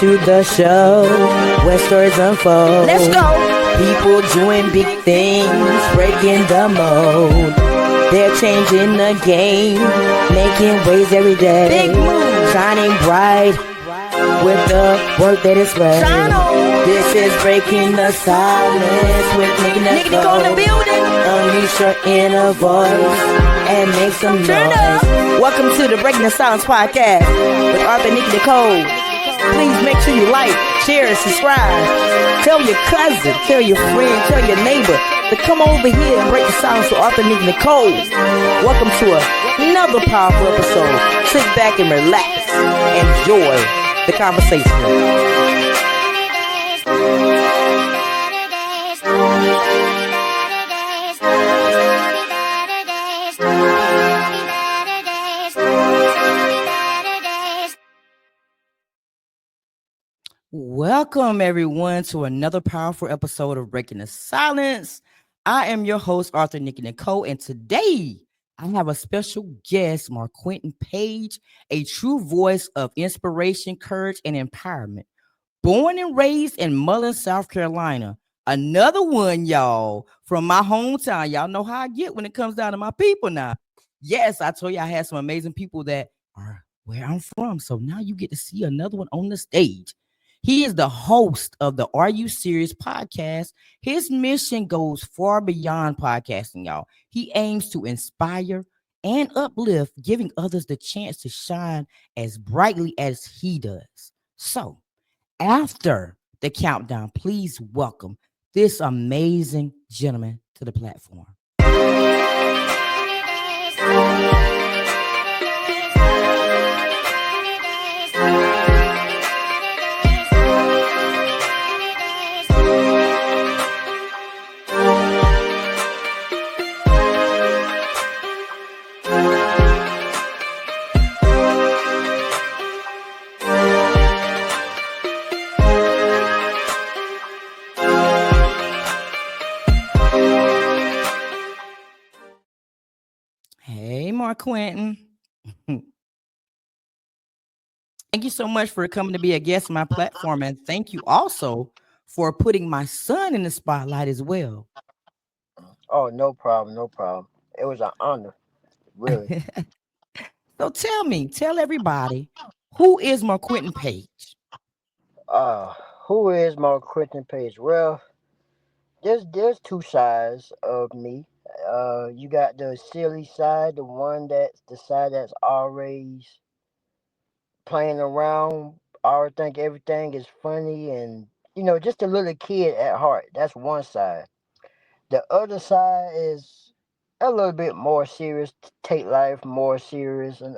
to the show where stories unfold. Let's go. People doing big things, breaking the mold. They're changing the game, making waves every day. Big move. Shining bright with the work that is right. Shine on. This is Breaking the Silence with Nicky Nico in the building. Unleash your inner voice and make some Turn noise. up. Welcome to the Breaking the Silence podcast with Arthur and Nicky Nicole. Please make sure you like, share, and subscribe. Tell your cousin, tell your friend, tell your neighbor to come over here and break the silence with Arthur and Nicky Nicole. Welcome to another powerful episode. Sit back and relax. Enjoy the conversation. Welcome, everyone, to another powerful episode of Breaking the Silence. I am your host, Arthur Nicky Nicole, and today I have a special guest, Marquiton Page, a true voice of inspiration, courage, and empowerment. Born and raised in Mullins, South Carolina. Another one, y'all, from my hometown. Y'all know how I get when it comes down to my people now. Yes, I told you I had some amazing people that are where I'm from, so now you get to see another one on the stage. He is the host of the Are You Serious podcast. His mission goes far beyond podcasting, y'all. He aims to inspire and uplift, giving others the chance to shine as brightly as he does. So, after the countdown, please welcome this amazing gentleman to the platform. Hey, Marquiton. Thank you so much for coming to be a guest on my platform. And thank you also for putting my son in the spotlight as well. Oh, no problem, no problem. It was an honor, really. So tell everybody, who is Marquiton Page? Uh, who is Marquiton Page? Well, there's two sides of me. You got the silly side, the side that's always playing around, always think everything is funny, and just a little kid at heart. That's one side. The other side is a little bit more serious, take life more serious, and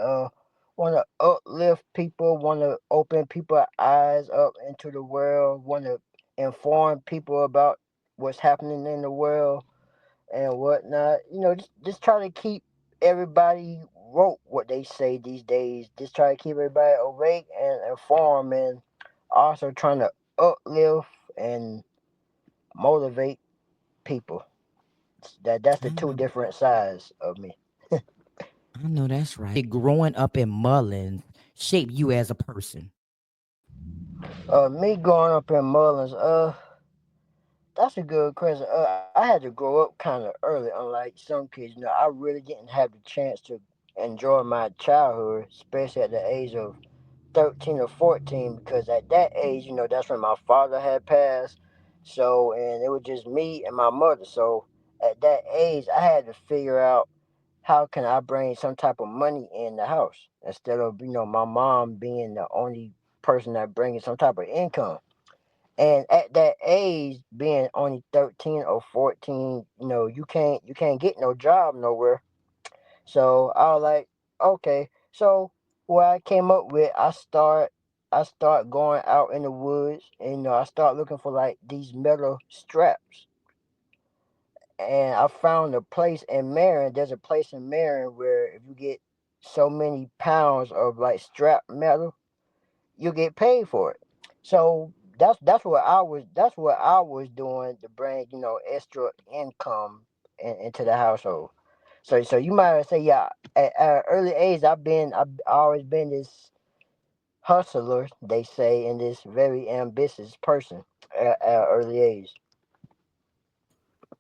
want to uplift people, want to open people's eyes up into the world, want to inform people about what's happening in the world and whatnot. Just try to keep everybody woke, what they say these days. Just try to keep everybody awake and informed, and also trying to uplift and motivate people. That's the I two know, different sides of me. I know that's right. Growing up in Mullins shaped you as a person. Me growing up in Mullins, that's a good question. I had to grow up kind of early, unlike some kids. I really didn't have the chance to enjoy my childhood, especially at the age of 13 or 14, because at that age, that's when my father had passed. So, and it was just me and my mother. So, at that age, I had to figure out how can I bring some type of money in the house instead of my mom being the only person that brings some type of income. And at that age, being only 13 or 14, you can't get no job nowhere. So I was like, okay. So what I came up with, I start going out in the woods, and I start looking for like these metal straps. And I found a place in Marion. There's a place in Marion where if you get so many pounds of like strap metal, you get paid for it. So that's what I was doing to bring extra income into the household. So you might say, yeah, at an early age I've always been this hustler, they say, and this very ambitious person at an early age.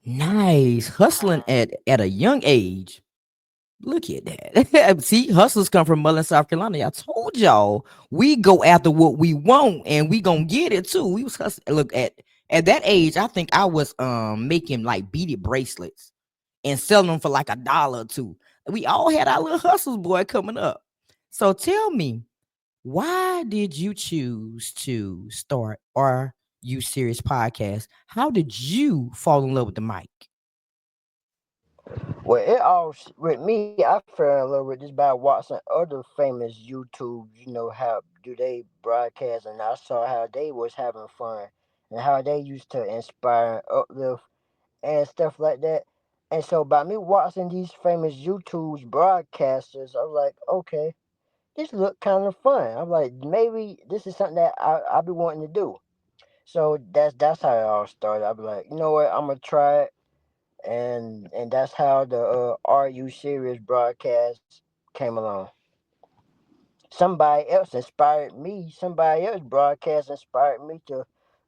Nice. Hustling at a young age. Look at that. See, hustlers come from Mullins, South Carolina. I told y'all we go after what we want and we gonna get it too. We was hustling. Look at that age, I think I was making like beaded bracelets and selling them for like $1 or two. We all had our little hustles boy coming up. So tell me, why did you choose to start our You Serious podcast? How did you fall in love with the mic? Well, with me, I fell in love with this by watching other famous YouTubes. How do they broadcast, and I saw how they was having fun and how they used to inspire and uplift and stuff like that. And so by me watching these famous YouTube's broadcasters, I was like, okay, this look kind of fun. I'm like, maybe this is something that I be wanting to do. So that's how it all started. I be like, you know what, I'm gonna try it, and that's how the Are You Serious broadcast came along. Somebody else inspired me. Somebody else broadcast inspired me to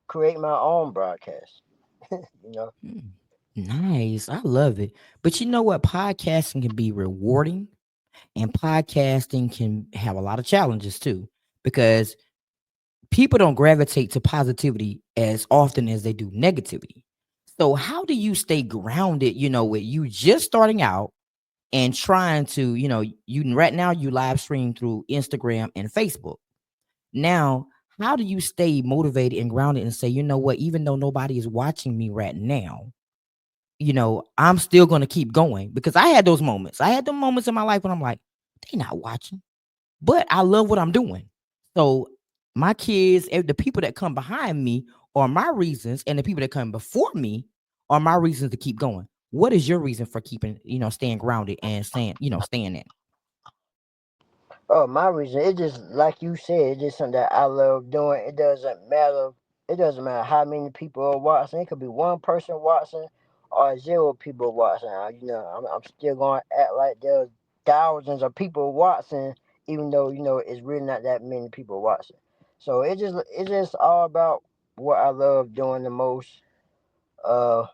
create my own broadcast. You know. Hmm, nice. I love it. But you know what? Podcasting can be rewarding and podcasting can have a lot of challenges too because people don't gravitate to positivity as often as they do negativity. So how do you stay grounded, with you just starting out and trying to, you right now you live stream through Instagram and Facebook. Now, how do you stay motivated and grounded and say, you know what, even though nobody is watching me right now, I'm still going to keep going because I had those moments. I had the moments in my life when I'm like, they not watching, but I love what I'm doing. So my kids, the people that come behind me are my reasons, and the people that come before me are my reasons to keep going. What is your reason for keeping, staying grounded and staying in? Oh, my reason, it just like you said, it's just something that I love doing. It doesn't matter. It doesn't matter how many people are watching. It could be one person watching or zero people watching. I'm still going to act like there's thousands of people watching, even though it's really not that many people watching. So it's just all about what I love doing the most. Uh,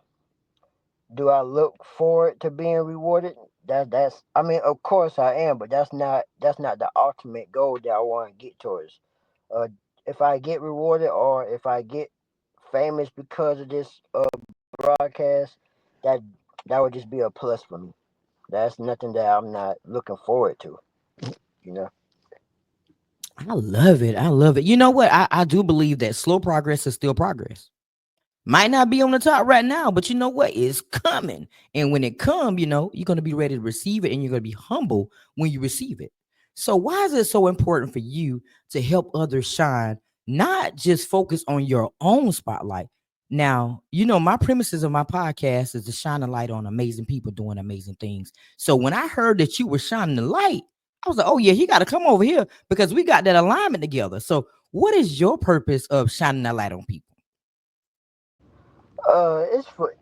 do I look forward to being rewarded? That's I mean, of course I am, but that's not the ultimate goal that I want to get towards. Uh, if I get rewarded or if I get famous because of this broadcast, that that would just be a plus for me. That's nothing that I'm not looking forward to. You know. I love it. I love it. You know what? I do believe that slow progress is still progress. Might not be on the top right now, but you know what? It's coming. And when it comes, you're going to be ready to receive it and you're going to be humble when you receive it. So why is it so important for you to help others shine, not just focus on your own spotlight? Now, my premises of my podcast is to shine a light on amazing people doing amazing things. So when I heard that you were shining the light, I was like, oh yeah, he got to come over here because we got that alignment together. So what is your purpose of shining that light on people? It's for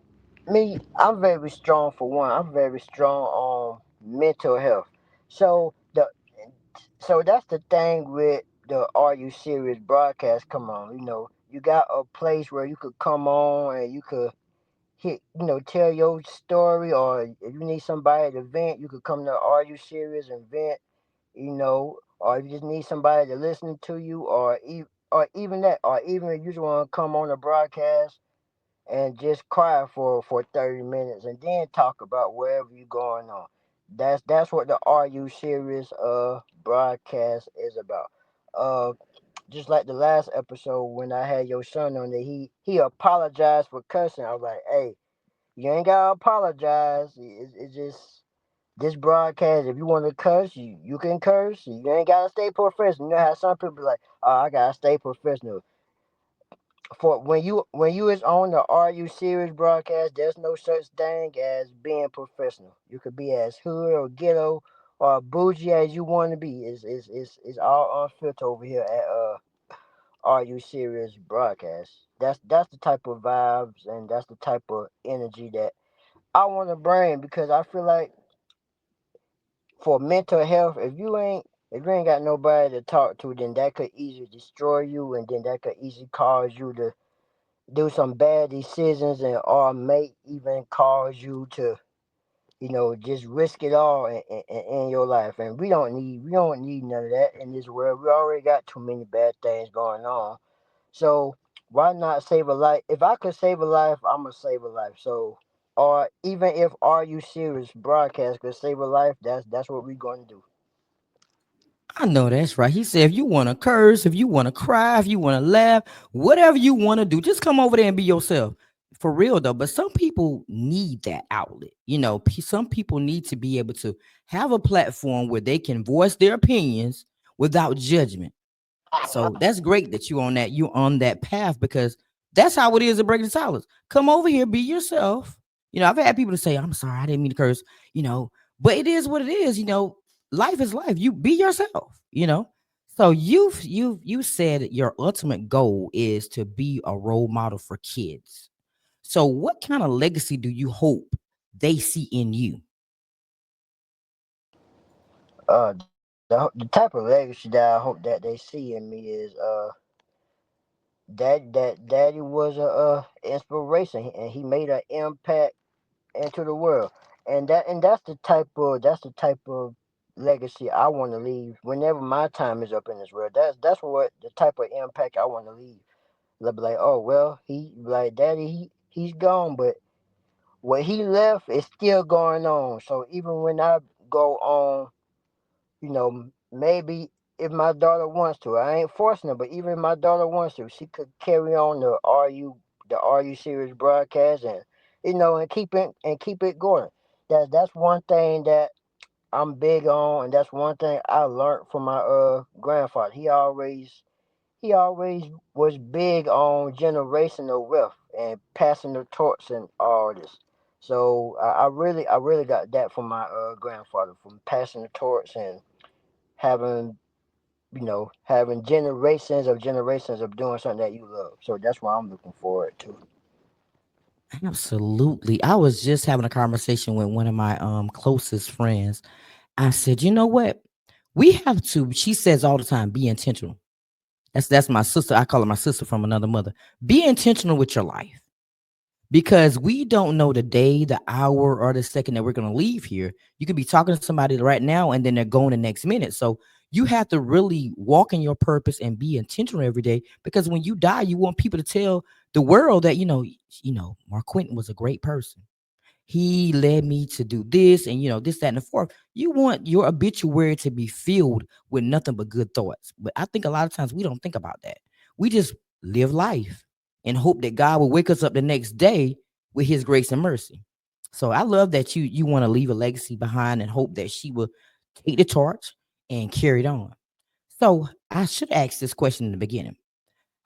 me. I'm very strong for one. I'm very strong on mental health. So the So that's the thing with the Are You Serious broadcast. Come on, you got a place where you could come on and you could tell your story, or if you need somebody to vent, you could come to Are You Serious and vent, or if you just need somebody to listen to you, or even that, or even if you just want to come on the broadcast and just cry for 30 minutes and then talk about wherever you're going on. That's what the Are You Serious broadcast is about. Uh just like the last episode when I had your son on there, he apologized for cussing. I was like, hey, you ain't gotta apologize. It's just this broadcast. If you want to cuss, you can curse. You ain't gotta stay professional. You know how some people be like, oh, I gotta stay professional. For when you is on the Are You Serious broadcast, there's no such thing as being professional. You could be as hood or ghetto or bougie as you want to be. It's all unfiltered over here at Are You Serious broadcast. That's the type of vibes and that's the type of energy that I want to bring, because I feel like for mental health, if you ain't If you ain't got nobody to talk to, then that could easily destroy you, and then that could easily cause you to do some bad decisions, and or may even cause you to, just risk it all in your life. And we don't need none of that in this world. We already got too many bad things going on. So why not save a life? If I could save a life, I'm gonna save a life. So, or even if Are You Serious broadcast could save a life, that's what we're gonna do. I know that's right. He said, if you want to curse, if you want to cry, if you want to laugh, whatever you want to do, just come over there and be yourself. For real though, but some people need that outlet. Some people need to be able to have a platform where they can voice their opinions without judgment. So that's great that you on that path, because that's how it is at Breaking the Silence. Come over here, be yourself. I've had people to say, I'm sorry, I didn't mean to curse, but it is what it is. Life is life. You be yourself. So you said your ultimate goal is to be a role model for kids. So what kind of legacy do you hope they see in you? The type of legacy that I hope that they see in me is that daddy was a inspiration, and he made an impact into the world. And that's the type of legacy I want to leave whenever my time is up in this world. That's what the type of impact I want to leave. They'll be like, oh well, he like daddy, he's gone, but what he left is still going on. So even when I go on, maybe if my daughter wants to, I ain't forcing her, but even if my daughter wants to, she could carry on the Are You Serious broadcast, and keep it going. That's one thing that I'm big on, and that's one thing I learned from my grandfather. He always was big on generational wealth and passing the torch and all this. So I really got that from my grandfather, from passing the torch and having having generations of doing something that you love. So that's what I'm looking forward to. Absolutely. I was just having a conversation with one of my closest friends. I said, you know what? We have to, she says all the time, be intentional. That's my sister. I call her my sister from another mother. Be intentional with your life, because we don't know the day, the hour, or the second that we're going to leave here. You could be talking to somebody right now and then they're going the next minute. So you have to really walk in your purpose and be intentional every day, because when you die, you want people to tell the world that, Mark Quentin was a great person. He led me to do this and this, that, and the fourth. You want your obituary to be filled with nothing but good thoughts. But I think a lot of times we don't think about that. We just live life and hope that God will wake us up the next day with his grace and mercy. So I love that you want to leave a legacy behind and hope that she will take the torch and carry it on. So I should ask this question in the beginning.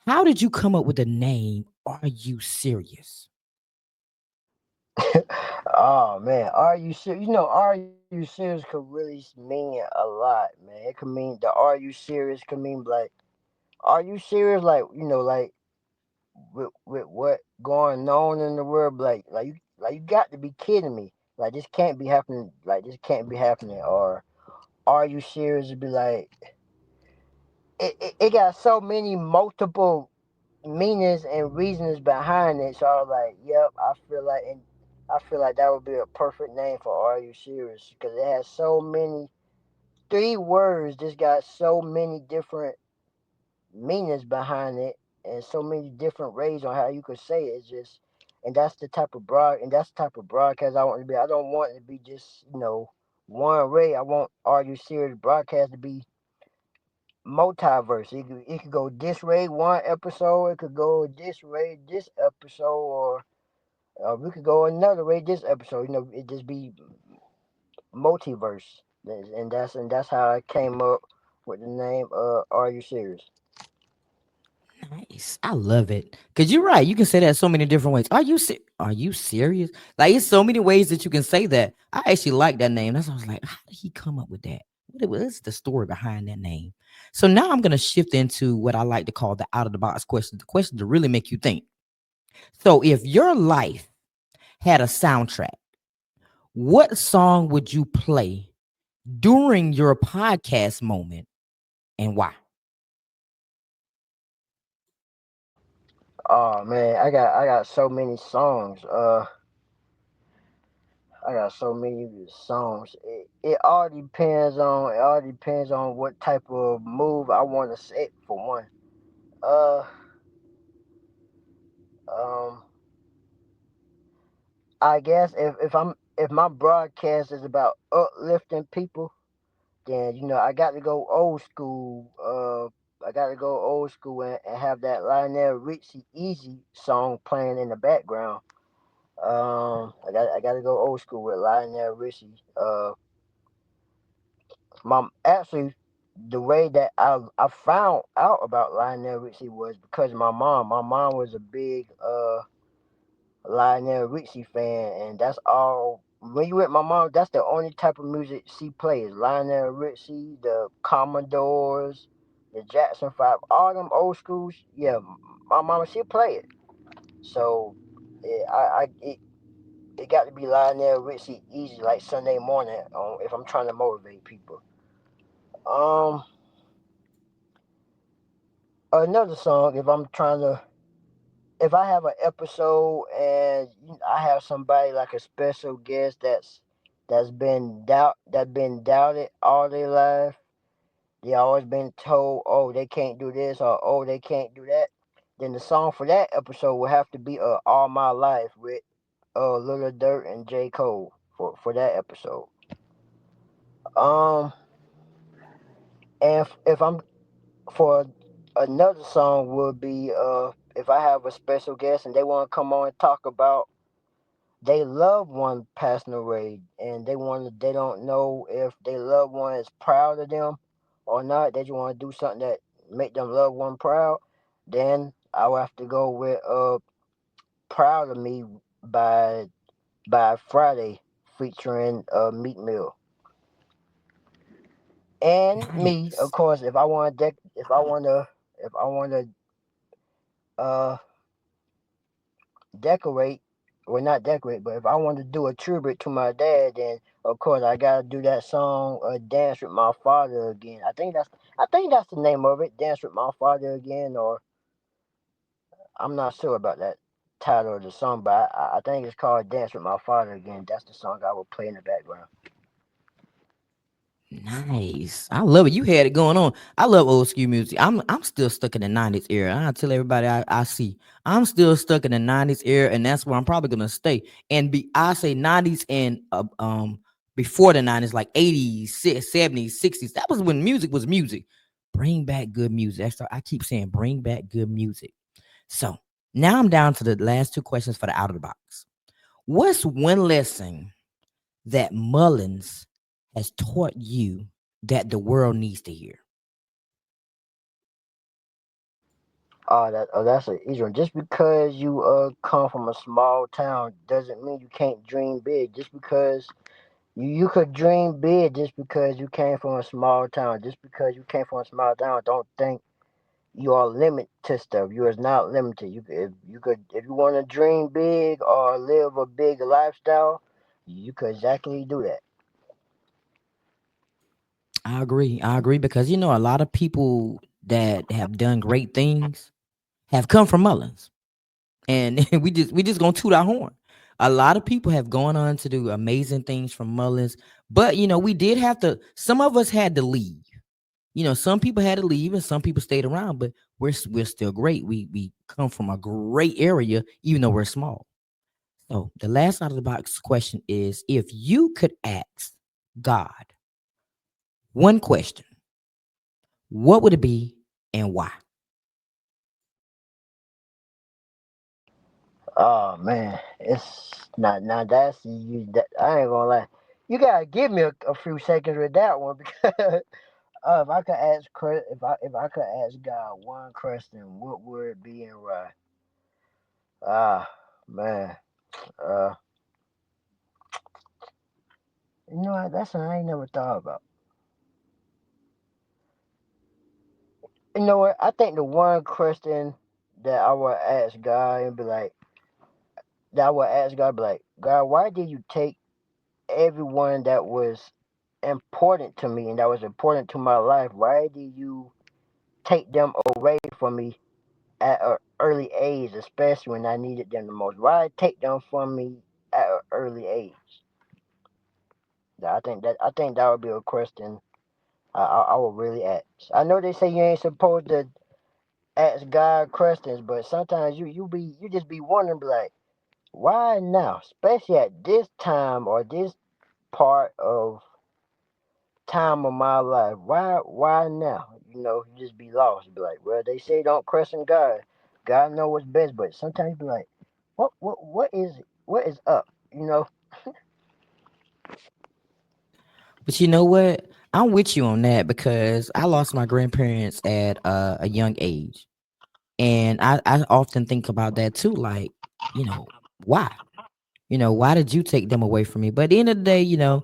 How did you come up with the name Are You Serious? Oh man, are you serious? Are you serious could really mean a lot, man. It could mean the Are You Serious could mean like, are you serious? Like with what going on in the world, like you got to be kidding me. Like this can't be happening. Like this can't be happening. Or are you serious? It'd be like it got so many multiple meanings and reasons behind it. So I was like, yep, I feel like that would be a perfect name for Are You Serious? Because it has so many, three words just got so many different meanings behind it, and so many different ways on how you could say it. It's just, and that's the type of broadcast I want to be. I don't want it to be just one way. I want Are You Serious broadcast to be multiverse. It could go this way one episode. It could go this way this episode, or we could go another way this episode. It just be multiverse, and that's how I came up with the name. Are You Serious? Nice. I love it. Cause you're right. You can say that so many different ways. Are you serious? Like it's so many ways that you can say that. I actually like that name. That's why I was like, how did he come up with that? What's the story behind that name? So now I'm gonna shift into what I like to call the out of the box question. The question to really make you think. So if your life had a soundtrack, what song would you play during your podcast moment and why? Oh man, I got so many songs. I got so many songs. It all depends on what type of move I want to set for one. Uh, um, I guess if my broadcast is about uplifting people, then I got to go old school. I got to go old school and have that Lionel Richie Easy song playing in the background. I got to go old school with Lionel Richie. My actually the way that I found out about Lionel Richie was because of my mom. My mom was a big Lionel Richie fan, and that's all. When you with my mom, that's the only type of music she plays. Lionel Richie, the Commodores, the Jackson Five, all them old schools. Yeah, my mama she play it. So it got to be Lionel Richie easy like Sunday morning if I'm trying to motivate people. Um, Another song if I have an episode and I have somebody like a special guest that's been doubted all their life. They always been told, oh, they can't do this or oh, they can't do that. Then the song for that episode will have to be All My Life with Lil Durk and J. Cole for that episode. Um and if I'm for another song would be if I have a special guest and they want to come on and talk about they loved one passing away and they don't know if their loved one is proud of them or not. They just want to do something that make them loved one proud. Then I will have to go with Proud of Me by Friday featuring Meat Mill. And me, of Nice. course, if I want to uh decorate, well, not decorate, but if I want to do a tribute to my dad, then of course I gotta do that song, "Dance with My Father Again." I think that's the name of it, "Dance with My Father Again," or I'm not sure about that title of the song, but I think it's called "Dance with My Father Again." That's the song I will play in the background. Nice. I love it. You had it going on. I love old school music. I'm still stuck in the 90s era. I tell everybody I see. I'm still stuck in the 90s era, and that's where I'm probably gonna stay. And I say 90s and before the 90s, like 80s, 70s, 60s. That was when music was music. Bring back good music. I keep saying bring back good music. So now I'm down to the last two questions for the out of the box. What's one lesson that Mullins has taught you that the world needs to hear? That's an easy one. Just because you come from a small town doesn't mean you can't dream big. Just because you could dream big just because you came from a small town. Just because you came from a small town, don't think you are limited to stuff. You is not limited. If you want to dream big or live a big lifestyle, you could exactly do that. I agree. I agree because a lot of people that have done great things have come from Mullins, and we just gonna toot our horn. A lot of people have gone on to do amazing things from Mullins, but we did have to. Some of us had to leave. Some people had to leave, and some people stayed around. But we're still great. We come from a great area, even though we're small. So the last out of the box question is: if you could ask God one question, what would it be and why? Oh man, it's not now. That's you. I ain't gonna lie. You gotta give me a few seconds with that one because if I could if I could ask God one question, what would it be and why? Ah man, uh, that's something I ain't never thought about. You know what? I think the one question that I would ask God and be like, that I would ask God, be like, God, why did you take everyone that was? important to me and that was important to my life, why did you take them away from me at an early age, especially when I needed them the most? Why take them from me at an early age? I think that would be a question I would really ask. I know they say you ain't supposed to ask God questions, but sometimes you just be wondering, be like, why now, especially at this time or this part of time of my life? Why now? You just be lost. Be like, well, they say don't question God. God know what's best, but sometimes you be like, what is up? You know? But you know what? I'm with you on that because I lost my grandparents at a young age. And I often think about that too. Like, you know, why? Why did you take them away from me? But at the end of the day,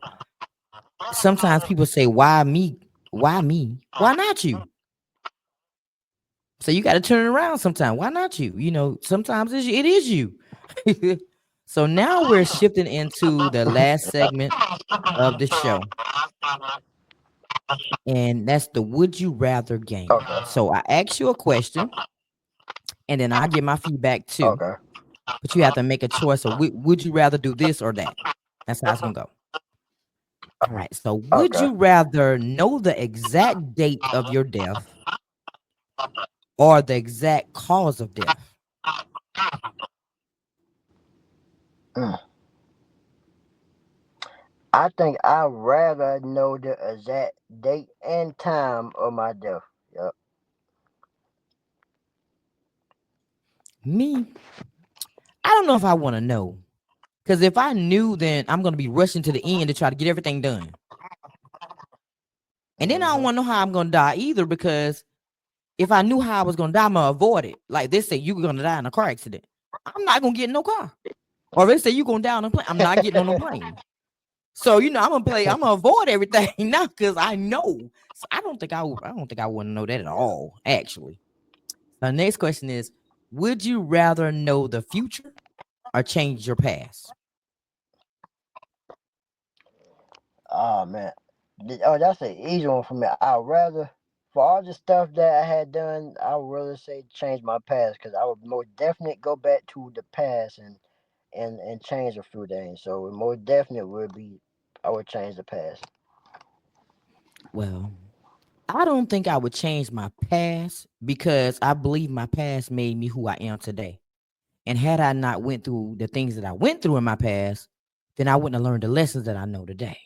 sometimes people say, why me? Why me? Why not you? So you got to turn it around sometimes. Why not you? Sometimes it is you. So now we're shifting into the last segment of the show. And that's the would you rather game. Okay. So I ask you a question and then I give my feedback too. Okay. But you have to make a choice of would you rather do this or that? That's how it's going to go. All right. So would Okay. you rather know the exact date of your death or the exact cause of death? Mm. I think I'd rather know the exact date and time of my death. Yep. Me, I don't know if I want to know. Because if I knew, then I'm going to be rushing to the end to try to get everything done. And then I don't Hmm. want to know how I'm going to die either because if I knew how I was going to die, I'm going to avoid it. Like they say, you're going to die in a car accident. I'm not going to get in no car. Or they say you're going to die on a plane. I'm not getting on no plane. So, I'm going to avoid everything now because I know. So I don't think I want to know that at all, actually. The next question is, would you rather know the future or change your past? Oh man. Oh, that's an easy one for me. I'd rather, for all the stuff that I had done, I would rather say change my past because I would most definitely go back to the past and change a few things. So it most definitely would be, I would change the past. Well, I don't think I would change my past because I believe my past made me who I am today. And had I not went through the things that I went through in my past, then I wouldn't have learned the lessons that I know today.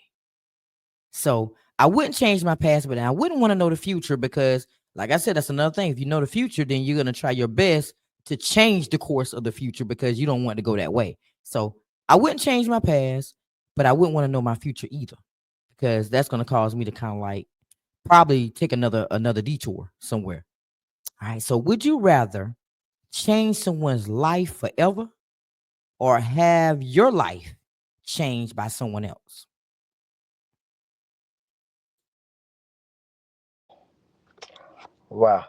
So I wouldn't change my past, but I wouldn't want to know the future because, like I said, that's another thing. If you know the future, then you're gonna try your best to change the course of the future because you don't want to go that way. So I wouldn't change my past, but I wouldn't want to know my future either because that's gonna cause me to kind of like probably take another detour somewhere. All right. So would you rather change someone's life forever or have your life changed by someone else? Wow.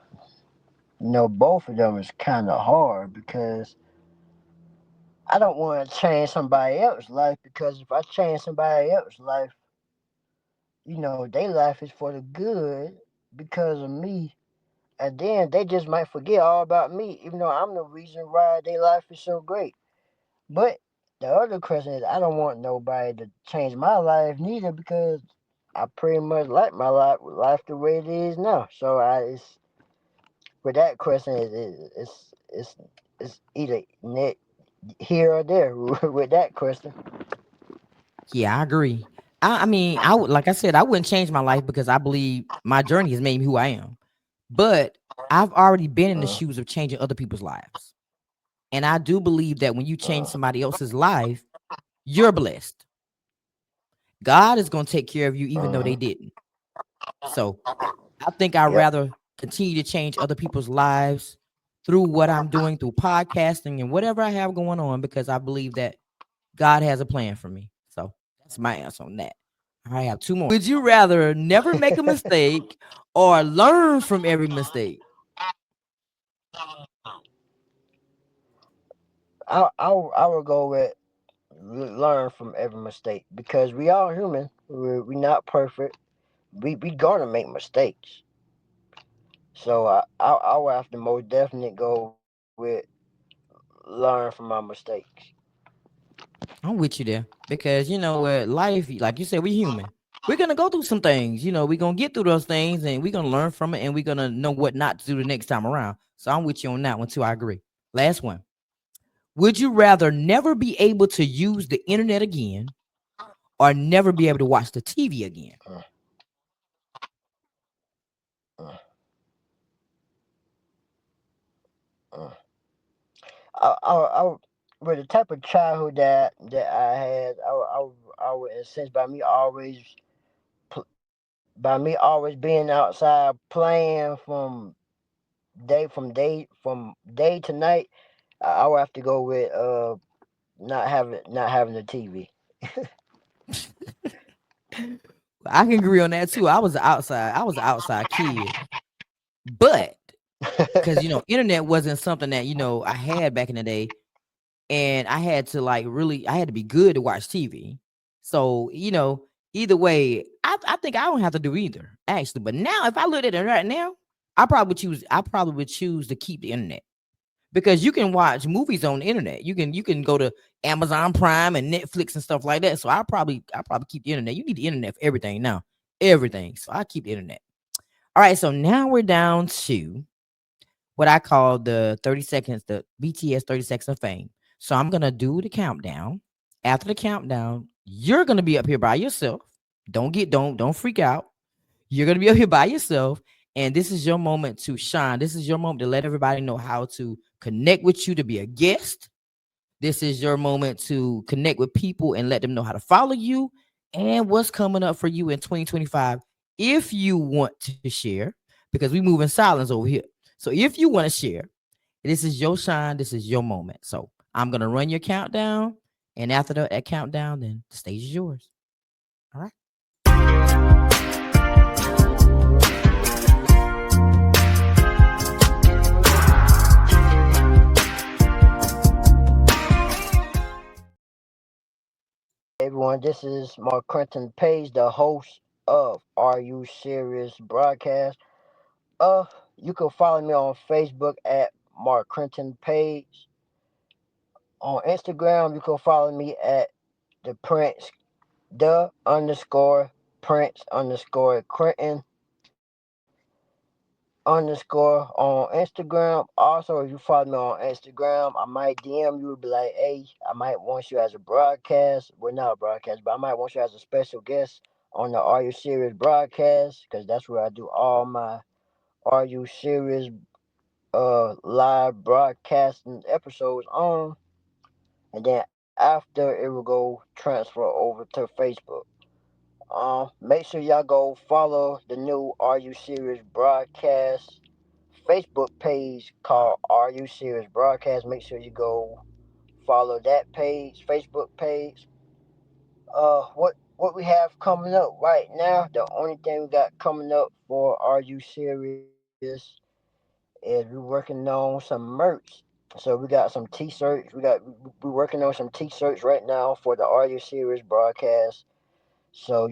Both of them is kind of hard because I don't want to change somebody else's life because if I change somebody else's life, their life is for the good because of me. And then they just might forget all about me, even though I'm the reason why their life is so great. But the other question is, I don't want nobody to change my life neither because I pretty much like my life the way it is now. So it's with that question, it's either here or there with that question. Yeah, I agree. I mean, I would like I said, I wouldn't change my life because I believe my journey has made me who I am. But I've already been in the Uh, shoes of changing other people's lives. And I do believe that when you change uh, somebody else's life, you're blessed. God is going to take care of you even though they uh, didn't. So I think I'd yep. rather continue to change other people's lives through what I'm doing through podcasting and whatever I have going on because I believe that God has a plan for me. So that's my answer on that. I have two more. Would you rather never make a mistake or learn from every mistake? I will go with learn from every mistake because we all human. We not perfect. We gonna make mistakes. So I will have to most definitely go with learn from my mistakes. I'm with you there because you know what, life, like you said, we human. We're gonna go through some things. We're gonna get through those things, and we're gonna learn from it, and we're gonna know what not to do the next time around. So I'm with you on that one too. I agree. Last one. Would you rather never be able to use the internet again, or never be able to watch the TV again? Uh, uh, uh. I with the type of childhood that I had, I would insist by me always being outside playing from day to night. I would have to go with not having the TV. I can agree on that too. I was an outside kid, but because internet wasn't something that I had back in the day, and I had to I had to be good to watch TV. So either way, I think I don't have to do either actually. But now, if I look at it right now, I probably would choose to keep the internet because you can watch movies on the internet. You can go to Amazon Prime and Netflix and stuff like that. So I probably keep the internet. You need the internet for everything now, everything. So I keep the internet. All right. So now we're down to what I call the 30 seconds, the BTS 30 seconds of fame. So I'm gonna do the countdown. After the countdown, you're gonna be up here by yourself. Don't freak out. You're gonna be up here by yourself, and this is your moment to shine. This is your moment to let everybody know how to connect with you to be a guest. This is your moment to connect with people and let them know how to follow you and what's coming up for you in 2025. If you want to share, because we move in silence over here. So if you want to share, this is your shine. This is your moment. So I'm gonna run your countdown, and after that countdown, then the stage is yours. All right. Everyone, this is Marquiton Page, the host of Are You Serious broadcast. Uh, you can follow me on Facebook at Marquiton Page. On Instagram, you can follow me at the Prince, the underscore Prince underscore Clinton underscore on Instagram. Also, if you follow me on Instagram, I might DM you, be like, hey, I might want you as a broadcast. Well, not a broadcast, but I might want you as a special guest on the Are You Serious broadcast, because that's where I do all my Are You Serious live broadcasting episodes on. And then after it will go transfer over to Facebook. Make sure y'all go follow the new Are You Serious broadcast Facebook page called Are You Serious Broadcast. Make sure you go follow that page, Facebook page. What we have coming up right now? The only thing we got coming up for Are You Serious is we're working on some merch. So we got some T-shirts. We're working on some T-shirts right now for the Are You Serious broadcast. So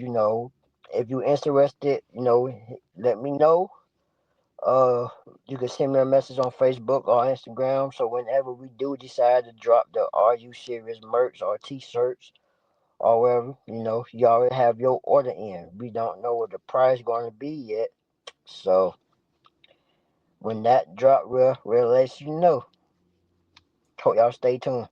if you're interested, let me know. Uh, you can send me a message on Facebook or Instagram. So whenever we do decide to drop the Are You Serious merch or T-shirts or whatever, you already have your order in. We don't know what the price going to be yet. So when that drop, we'll let you know. Hope y'all stay tuned.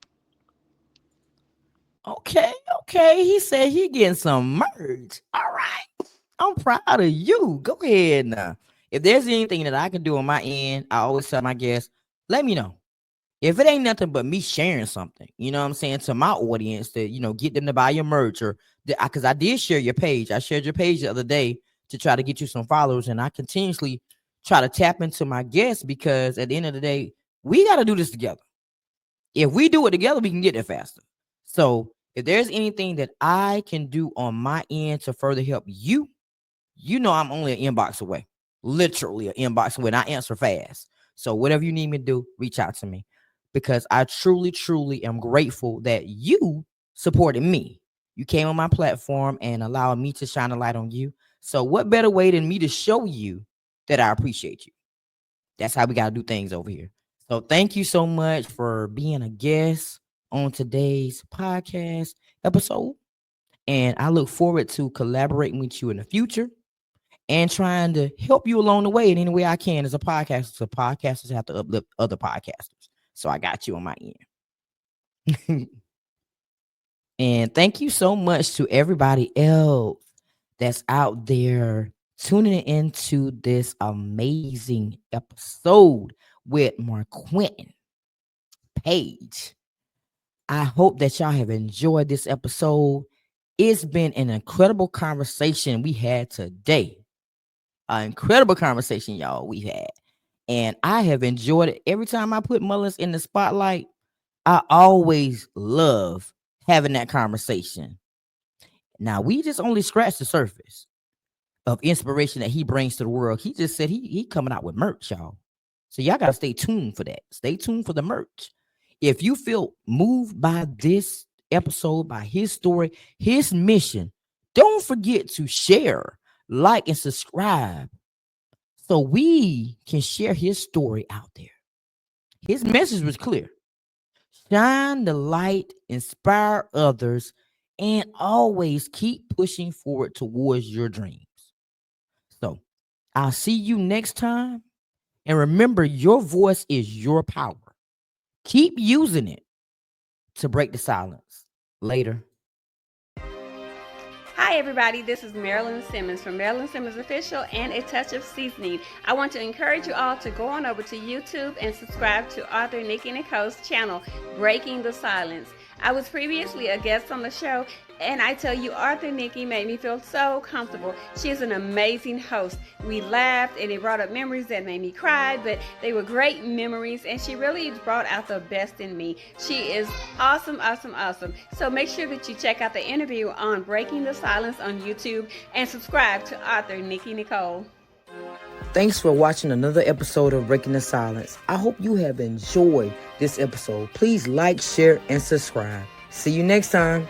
Okay, okay. He said he getting some merch. All right. I'm proud of you. Go ahead now. If there's anything that I can do on my end, I always tell my guests, let me know. If it ain't nothing but me sharing something, you know what I'm saying, to my audience to, get them to buy your merch or because I did share your page. I shared your page the other day to try to get you some followers. And I continuously try to tap into my guests because at the end of the day, we got to do this together. If we do it together, we can get there faster. So if there's anything that I can do on my end to further help you, I'm only an inbox away, literally an inbox away. And I answer fast. So whatever you need me to do, reach out to me because I truly, truly am grateful that you supported me. You came on my platform and allowed me to shine a light on you. So what better way than me to show you that I appreciate you? That's how we got to do things over here. So thank you so much for being a guest on today's podcast episode. And I look forward to collaborating with you in the future and trying to help you along the way in any way I can as a podcaster. So podcasters have to uplift other podcasters. So I got you on my end. And thank you so much to everybody else that's out there tuning into this amazing episode with Marquiton Page. I hope that y'all have enjoyed this episode. It's been an incredible conversation we had today. An incredible conversation, y'all, we've had. And I have enjoyed it. Every time I put Mullins in the spotlight, I always love having that conversation. Now, we just only scratched the surface of inspiration that he brings to the world. He just said he coming out with merch, y'all. So y'all got to stay tuned for that. Stay tuned for the merch. If you feel moved by this episode, by his story, his mission, don't forget to share, like, and subscribe so we can share his story out there. His message was clear. Shine the light, inspire others, and always keep pushing forward towards your dreams. So I'll see you next time. And remember, your voice is your power. Keep using it to break the silence. Later. Hi everybody, this is Marilyn Simmons from Marilyn Simmons Official and A Touch of Seasoning. I want to encourage you all to go on over to YouTube and subscribe to Arthur, Nikki, and Nicole's channel, Breaking the Silence. I was previously a guest on the show, and I tell you, Arthur Nikki made me feel so comfortable. She is an amazing host. We laughed, and it brought up memories that made me cry, but they were great memories, and she really brought out the best in me. She is awesome, awesome, awesome. So make sure that you check out the interview on Breaking the Silence on YouTube and subscribe to Arthur, Nikki, Nicole. Thanks for watching another episode of Breaking the Silence. I hope you have enjoyed this episode. Please like, share, and subscribe. See you next time.